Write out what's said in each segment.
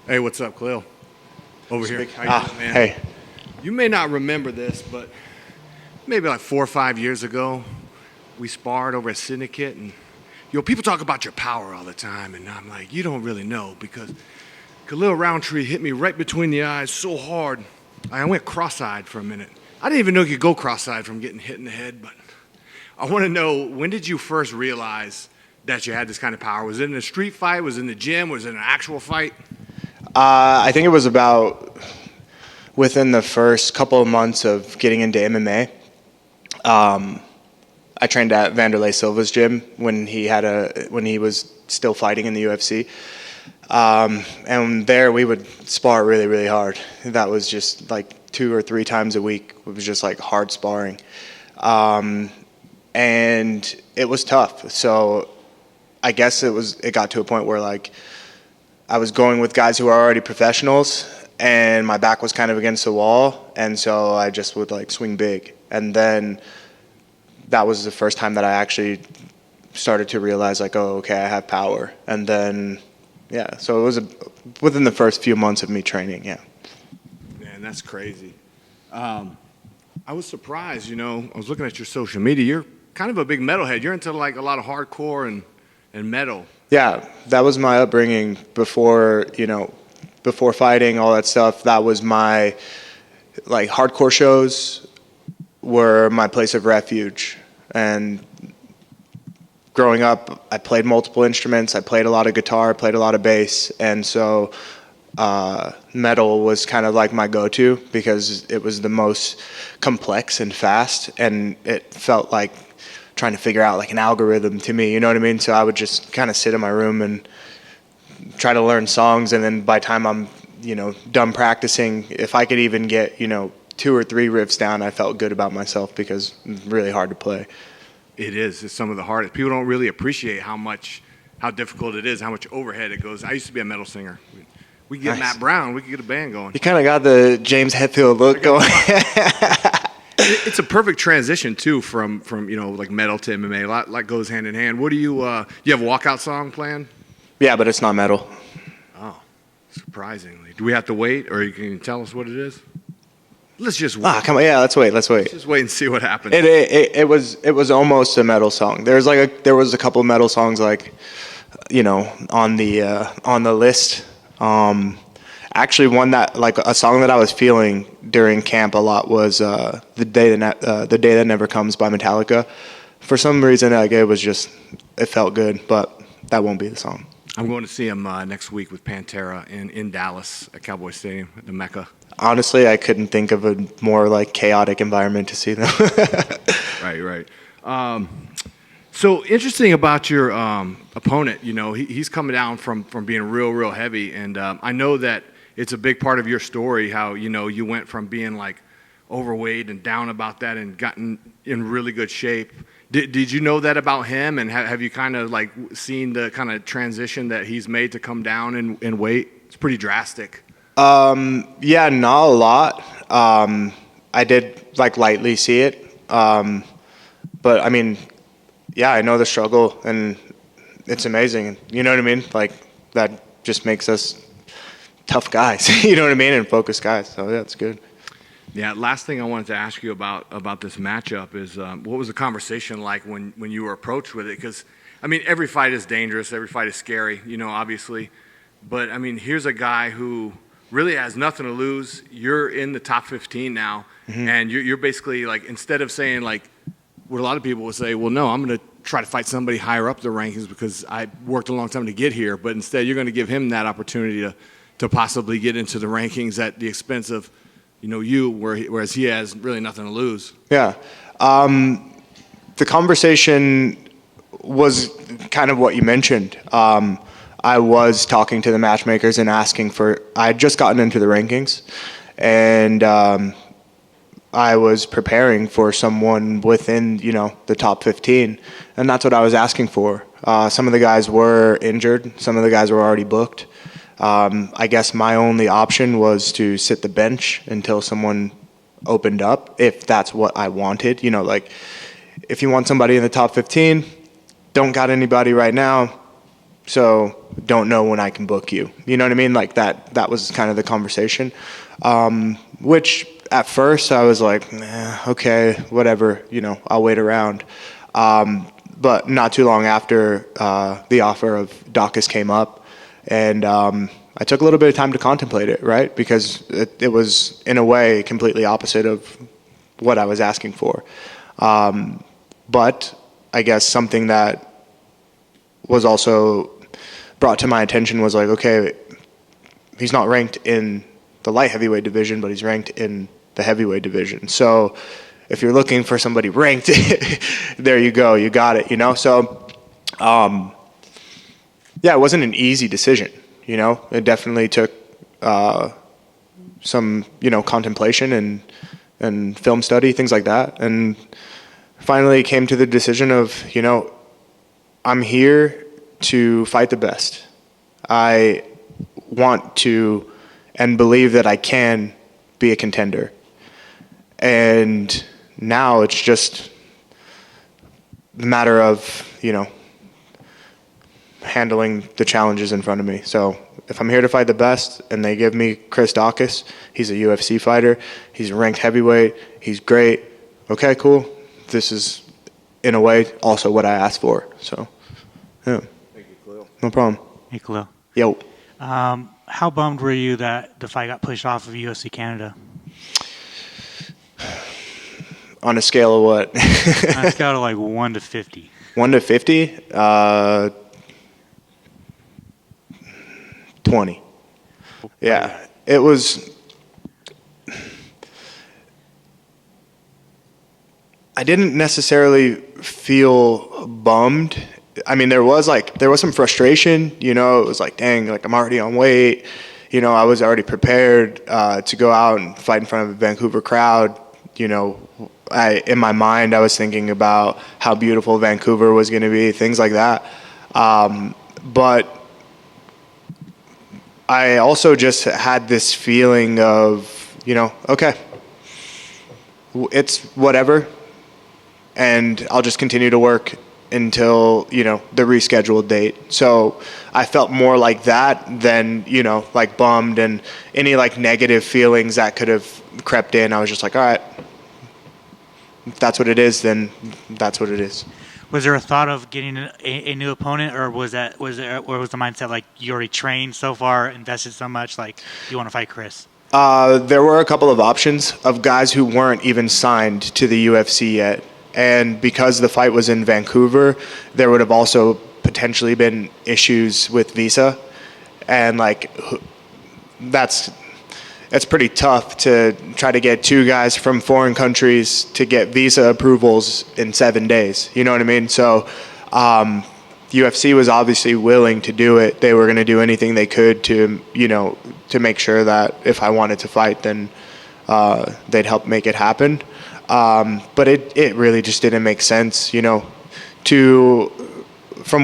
Hey, what's up, Khalil? Over here. How you doing, man? Hey. You may not remember this, but maybe like 4 or 5 years ago, we sparred over at Syndicate, and people talk about your power all the time, and I'm like, you don't really know because Khalil Rountree hit me right between the eyes so hard, I went cross-eyed for a minute. I didn't even know you could go cross-eyed from getting hit in the head, but I want to know, when did you first realize that you had this kind of power? Was it in a street fight? Was it in the gym? Was it an actual fight? I think it was about within the first couple of months of getting into MMA. I trained at Vanderlei Silva's gym when he was still fighting in the UFC. And there we would spar really, really hard. That was just like 2 or 3 times a week. It was just like hard sparring. And it was tough. So I guess it got to a point where like I was going with guys who are already professionals and my back was kind of against the wall. And so I just would like swing big. And then that was the first time that I actually started to realize like, oh, okay, I have power. And then, yeah, so it was within the first few months of me training, yeah. Man, that's crazy. I was surprised, I was looking at your social media. You're kind of a big metalhead. You're into like a lot of hardcore and metal. Yeah, that was my upbringing before fighting, all that stuff. That was my, like, hardcore shows were my place of refuge. And growing up, I played multiple instruments. I played a lot of guitar, played a lot of bass. And so metal was kind of like my go-to because it was the most complex and fast. And it felt like trying to figure out like an algorithm to me, you know what I mean? So I would just kind of sit in my room and try to learn songs, and then by the time I'm, done practicing, if I could even get, 2 or 3 riffs down, I felt good about myself because it's really hard to play. It is. It's some of the hardest. People don't really appreciate how difficult it is, how much overhead it goes. I used to be a metal singer. We could get Nice. Matt Brown. We could get a band going. You kind of got the James Hetfield look going. It's a perfect transition too from like metal to MMA. A lot like goes hand in hand. What do you have a walkout song planned? Yeah, but it's not metal. Oh, surprisingly. Do we have to wait, or you can tell us what it is? Let's just wait. Come on, yeah, let's wait. Let's just wait and see what happens. It was almost a metal song. There was a couple of metal songs like, on the list. Actually, one that like a song that I was feeling during camp a lot was "The Day That Never Comes" by Metallica. For some reason, like it felt good, but that won't be the song. I'm going to see him next week with Pantera in Dallas at Cowboy Stadium at the Mecca. Honestly, I couldn't think of a more like chaotic environment to see them. Right. So interesting about your opponent. He's coming down from being real heavy, and I know that it's a big part of your story how you went from being like overweight and down about that and gotten in really good shape. Did you know that about him, and have you kind of like seen the kind of transition that he's made to come down in weight? It's pretty drastic. Yeah, not a lot. I did like lightly see it, but I mean, yeah, I know the struggle, and it's amazing. You know what I mean? Like that just makes us tough guys. You know what I mean? And focused guys. So yeah, it's good. Yeah. Last thing I wanted to ask you about this matchup is what was the conversation like when you were approached with it? Because I mean, every fight is dangerous. Every fight is scary. Obviously, but I mean, here's a guy who really has nothing to lose. You're in the top 15 now, mm-hmm. and you're basically like, instead of saying like what a lot of people would say, well, no, I'm going to try to fight somebody higher up the rankings because I worked a long time to get here. But instead, you're going to give him that opportunity to possibly get into the rankings at the expense of, whereas he has really nothing to lose. Yeah. The conversation was kind of what you mentioned. I was talking to the matchmakers and asking I had just gotten into the rankings, and I was preparing for someone within, the top 15, and that's what I was asking for. Some of the guys were injured. Some of the guys were already booked. I guess my only option was to sit the bench until someone opened up, if that's what I wanted. Like if you want somebody in the top 15, don't got anybody right now, so don't know when I can book you. You know what I mean? Like that was kind of the conversation. Which at first I was like, okay, whatever, I'll wait around. But not too long after the offer of Daukaus came up, and I took a little bit of time to contemplate it, right? Because it was, in a way, completely opposite of what I was asking for. But I guess something that was also brought to my attention was like, okay, he's not ranked in the light heavyweight division, but he's ranked in the heavyweight division. So if you're looking for somebody ranked, there you go, you got it, So, yeah, it wasn't an easy decision, It definitely took some, contemplation and film study, things like that. And finally came to the decision of, I'm here to fight the best. I want to and believe that I can be a contender. And now it's just a matter of, handling the challenges in front of me. So if I'm here to fight the best and they give me Chris Daukaus, he's a UFC fighter, he's ranked heavyweight, he's great. Okay, cool. This is, in a way, also what I asked for. So, yeah. Thank you, Khalil. No problem. Hey, Khalil. Yo. How bummed were you that the fight got pushed off of UFC Canada? On a scale of what? On a scale of like 1 to 50. 1 to 50? 20. Yeah. It was... I didn't necessarily feel bummed. I mean, there was some frustration, it was like, dang, like I'm already on weight. I was already prepared to go out and fight in front of a Vancouver crowd. In my mind, I was thinking about how beautiful Vancouver was going to be, things like that. But I also just had this feeling of, okay, it's whatever. And I'll just continue to work until, the rescheduled date. So I felt more like that than, like bummed, and any like negative feelings that could have crept in. I was just like, all right, if that's what it is, then that's what it is. Was there a thought of getting a new opponent, or was the mindset like you already trained so far, invested so much, like you want to fight Chris? There were a couple of options of guys who weren't even signed to the UFC yet. And because the fight was in Vancouver, there would have also potentially been issues with visa. And it's pretty tough to try to get two guys from foreign countries to get visa approvals in 7 days. You know what I mean? So UFC was obviously willing to do it. They were going to do anything they could to make sure that if I wanted to fight, then they'd help make it happen. But it really just didn't make sense, from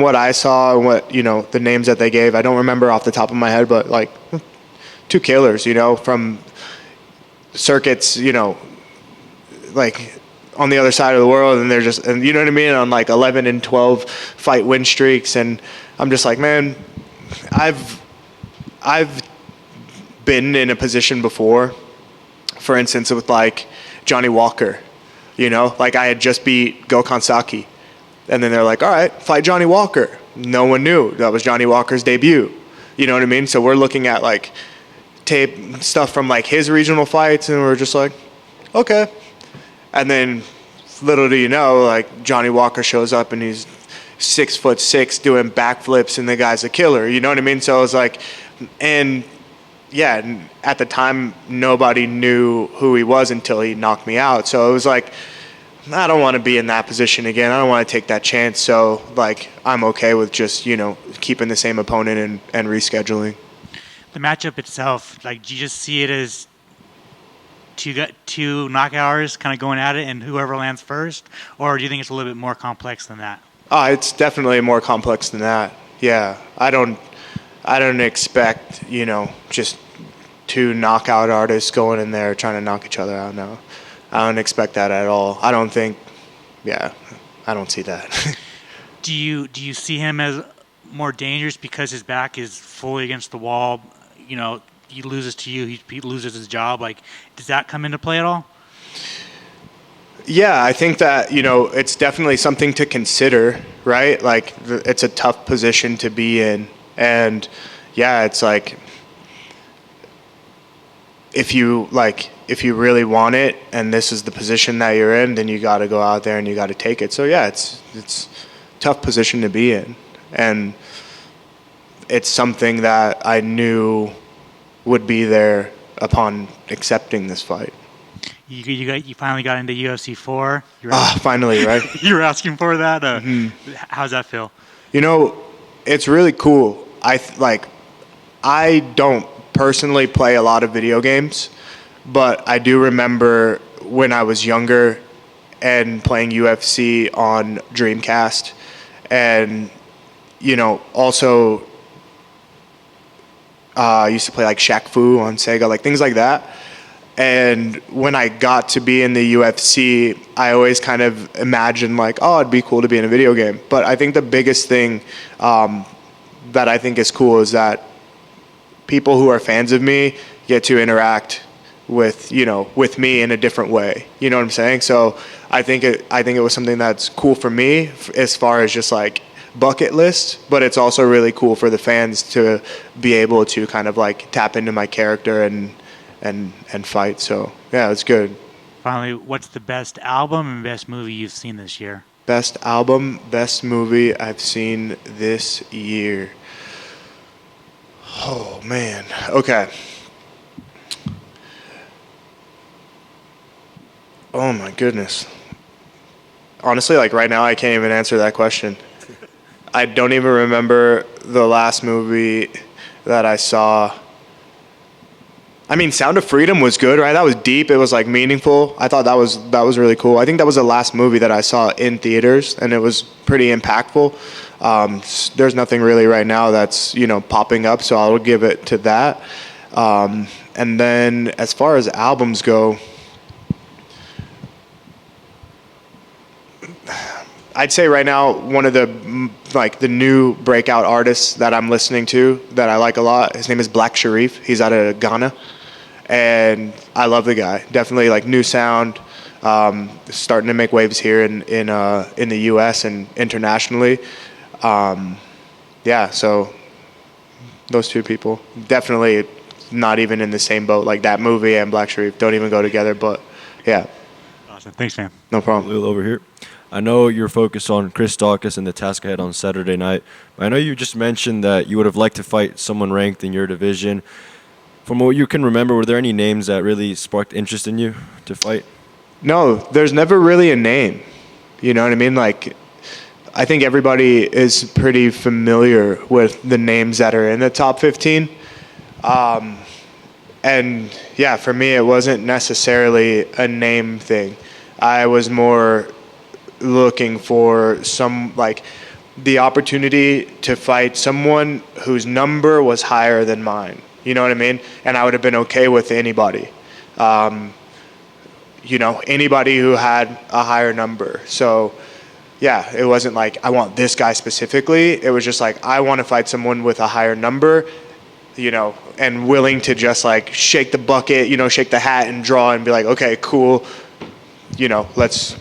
what I saw and what, the names that they gave. I don't remember off the top of my head, but like two killers, from circuits, like on the other side of the world, and they're just, and you know what I mean, on like 11 and 12 fight win streaks. And I'm just like, man, I've been in a position before, for instance, with like Johnny Walker, like I had just beat Gokhan Saki, and then they're like, all right, fight Johnny Walker. No one knew that was Johnny Walker's debut. You know what I mean? So we're looking at like tape stuff from like his regional fights, and we're just like, okay. And then little do you know, like Johnny Walker shows up and he's 6'6" doing backflips, and the guy's a killer. You know what I mean? So I was like, and yeah, at the time, nobody knew who he was until he knocked me out. So it was like, I don't want to be in that position again. I don't want to take that chance. So, like, I'm okay with just, keeping the same opponent and rescheduling. The matchup itself, like, do you just see it as two knockouters kind of going at it and whoever lands first? Or do you think it's a little bit more complex than that? It's definitely more complex than that. Yeah, I don't expect, just two knockout artists going in there trying to knock each other out. No, I don't expect that at all. I don't see that. Do you see him as more dangerous because his back is fully against the wall? You know, he loses to you, he loses his job. Like, does that come into play at all? Yeah, I think that, it's definitely something to consider, right? Like, it's a tough position to be in. And yeah, it's like, if you really want it and this is the position that you're in, then you got to go out there and you got to take it. So yeah, it's a tough position to be in. And it's something that I knew would be there upon accepting this fight. You finally got into UFC 4. Finally, right? You were asking for that. How's that feel? It's really cool. I don't personally play a lot of video games, but I do remember when I was younger and playing UFC on Dreamcast, and also I used to play like Shaq Fu on Sega, like things like that. And when I got to be in the UFC, I always kind of imagined like, oh, it'd be cool to be in a video game. But I think the biggest thing that I think is cool is that people who are fans of me get to interact with me in a different way. You know what I'm saying? So I think it was something that's cool for me as far as just like bucket list, but it's also really cool for the fans to be able to kind of like tap into my character and fight. So yeah, it's good. Finally, what's the best album and best movie you've seen this year? Best album, best movie I've seen this year. Oh man. Okay. Oh my goodness. Honestly, like right now I can't even answer that question. I don't even remember the last movie that I saw. I mean, Sound of Freedom was good, right? That was deep. It was like meaningful. I thought that was really cool. I think that was the last movie that I saw in theaters, and it was pretty impactful. There's nothing really right now that's popping up, so I'll give it to that. And then as far as albums go, I'd say right now one of the new breakout artists that I'm listening to that I like a lot. His name is Black Sharif. He's out of Ghana. And I love the guy. Definitely like new sound, starting to make waves here in the U.S. and internationally. Yeah, so those two people definitely not even in the same boat. Like that movie and Black Sharif don't even go together. But yeah. Awesome. Thanks, man. No problem. Khalil over here. I know you're focused on Chris Daukaus and the task ahead on Saturday night. But I know you just mentioned that you would have liked to fight someone ranked in your division. From what you can remember, were there any names that really sparked interest in you to fight? No, there's never really a name. You know what I mean? Like, I think everybody is pretty familiar with the names that are in the top 15. And yeah, for me, it wasn't necessarily a name thing. I was more looking for the opportunity to fight someone whose number was higher than mine. You know what I mean? And I would have been okay with anybody. Anybody who had a higher number. So, yeah, it wasn't like I want this guy specifically. It was just like I want to fight someone with a higher number, and willing to just like shake the bucket, shake the hat and draw and be like, okay, cool. Let's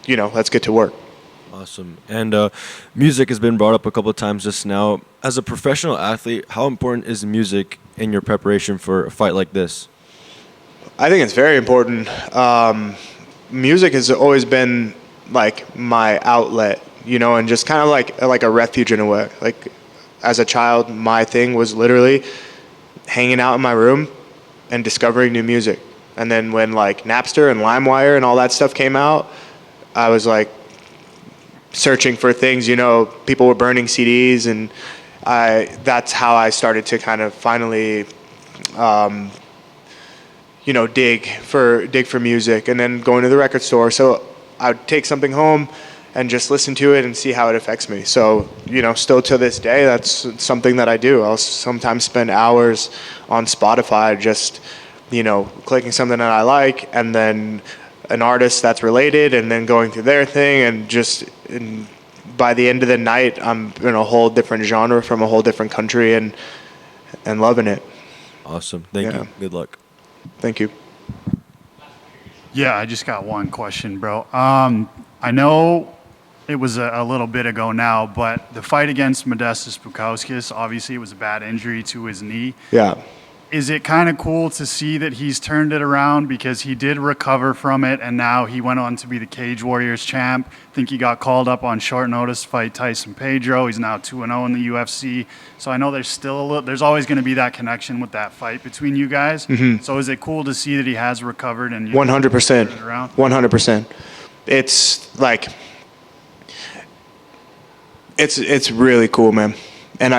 get to work. Awesome. And music has been brought up a couple of times just now. As a professional athlete, how important is music in your preparation for a fight like this? I think it's very important. Music has always been like my outlet, and just kind of like a refuge in a way. Like as a child, my thing was literally hanging out in my room and discovering new music. And then when like Napster and LimeWire and all that stuff came out, I was like searching for things, people were burning CDs, and that's how I started to kind of finally, dig for music, and then going to the record store. So I would take something home and just listen to it and see how it affects me. So, still to this day, that's something that I do. I'll sometimes spend hours on Spotify just, clicking something that I like, and then an artist that's related, and then going through their thing and just by the end of the night, I'm in a whole different genre from a whole different country and loving it. Awesome. Thank Yeah. you. Good luck. Thank you. Yeah, I just got one question, bro. I know it was a little bit ago now, but the fight against Modestas Bukauskas, obviously it was a bad injury to his knee. Yeah. Is it kind of cool to see that he's turned it around because he did recover from it and now he went on to be the Cage Warriors champ? I think he got called up on short notice to fight Tyson Pedro. He's now 2-0 in the UFC. So I know there's still there's always going to be that connection with that fight between you guys. Mm-hmm. So is it cool to see that he has recovered and 100%. turned it around? 100%. It's like, it's really cool, man. And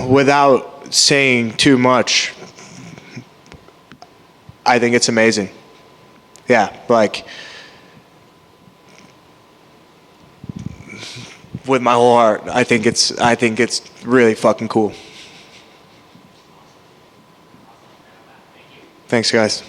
without saying too much, I think it's amazing. Yeah, like, with my whole heart, I think it's really fucking cool. Thanks, guys.